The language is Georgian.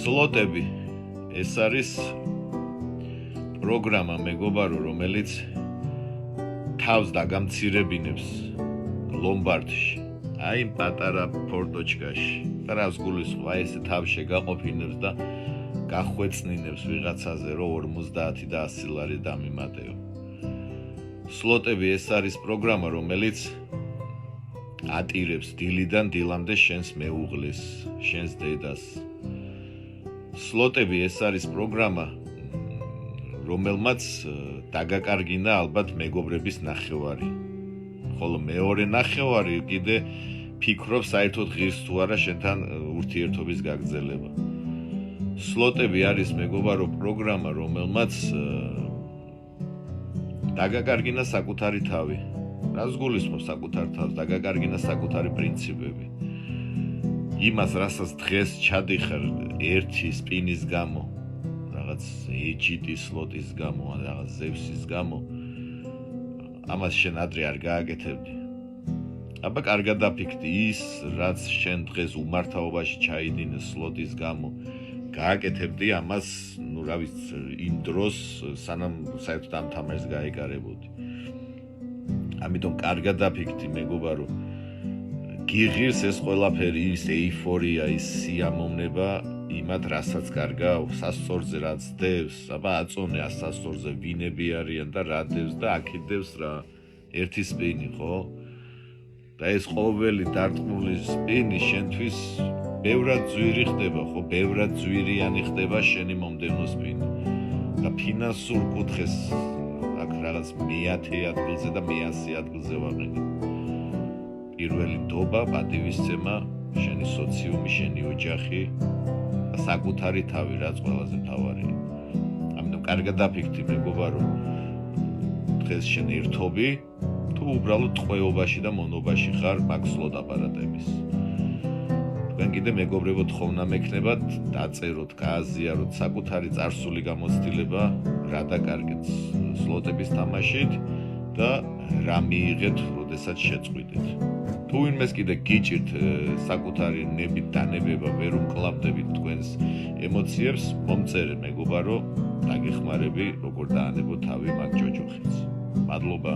სლოტები ეს არის პროგრამა მეგობარო, რომელიც თავს დაგამცირებინებს ლომბარდში, აი იმ პატარა ფორტოჩკაში და რას გულისხმობ, აი ესე თავს შეგაყოფინებს და გახვეწნინებს ვიღაცაზე, რომ 50 და 100 ლარი დამიმატეო. სლოტები ეს არის პროგრამა, რომელიც ატირებს დილიდან დილამდე შენს მეუღლეს, შენს დედას. სლოტები ეს არის პროგრამა, რომელმაც დაგაკარგინა ალბათ მეგობრების ნახევარი. ხოლო მეორე ნახევარი კიდე ფიქრობს საერთოდ ღირს თუ არა შენთან ურთიერთობის გაგრძელება. სლოტები არის მეგობარო პროგრამა, რომელმაც დაგაკარგინა საკუთარი თავი. რას გულისხმობს საკუთარ თავს? დაგაკარგინა საკუთარი პრინციპები. იმას, რასაც დღეს ჩადიხარ ერთი სპინის გამო, რაღაც ეჯიტის სლოტის გამო, რაღაც ზევსის გამო, ამას შენ ადრე არ გააკეთებდი. აბა კარგად დაფიქრდი, ის რაც შენ დღეს უმართავობაში ჩაიდინე სლოტის გამო, გააკეთებდი ამას, ну რა ვიცი, იმ დროს სანამ საერთოდ ამ თამაშს გაეკარებოდი. ამიტომ კარგად დაფიქრდი მეგობარო, გიღირს ეს ყველაფერი, ის ეიფორია, ის სიამოვნება იმად, რასაც კარგავ, სასწორზე რაც დევს, აბა აწონე სასწორზე ვინები არიან და რა დევს და აქედევს რა, ერთი სპინი, ხო? და ეს ყოველი დარტყმული სპინი შენთვის ბევრად ძვირი ხდება, ხო? ბევრად ძვირიანი ხდება შენი მომდევნო სპინი. და ფინანსურ კუთხეს აქ რაღაც მე-10 ადგილზე და მე-100 ადგილზე ვაყენებ. პირველი დობა, პატივისცემა, შენი სოციუმი, შენი ოჯახი და საკუთარი თავი, რაც ყველაზე მთავარია. ამიტომ კარგად დაფიქრდი მეგობარო, დღეს შენ ერთობი, თუ უბრალოდ ტყვეობაში და მონობაში ხარ მაგ სლოტ აპარატების. თქვენ კიდე მეგობრებო თხოვნა მექნებათ, დაწეროთ, გააზიაროთ საკუთარი წარსული გამოცდილება, რა დაკარგეთ სლოტების თამაშით და რა მიიღეთ, როდესაც შეწყვიტეთ. თუ ვინმეს კიდე გიჭირთ საკუთარი ნებით დანებება, ვერ უმკლავდებით თქვენს ემოციებს, მომწერე მეგობარო, დაგეხმარები, როგორ დაანებო თავი მაგ ჯოჯოხეთს. მადლობა.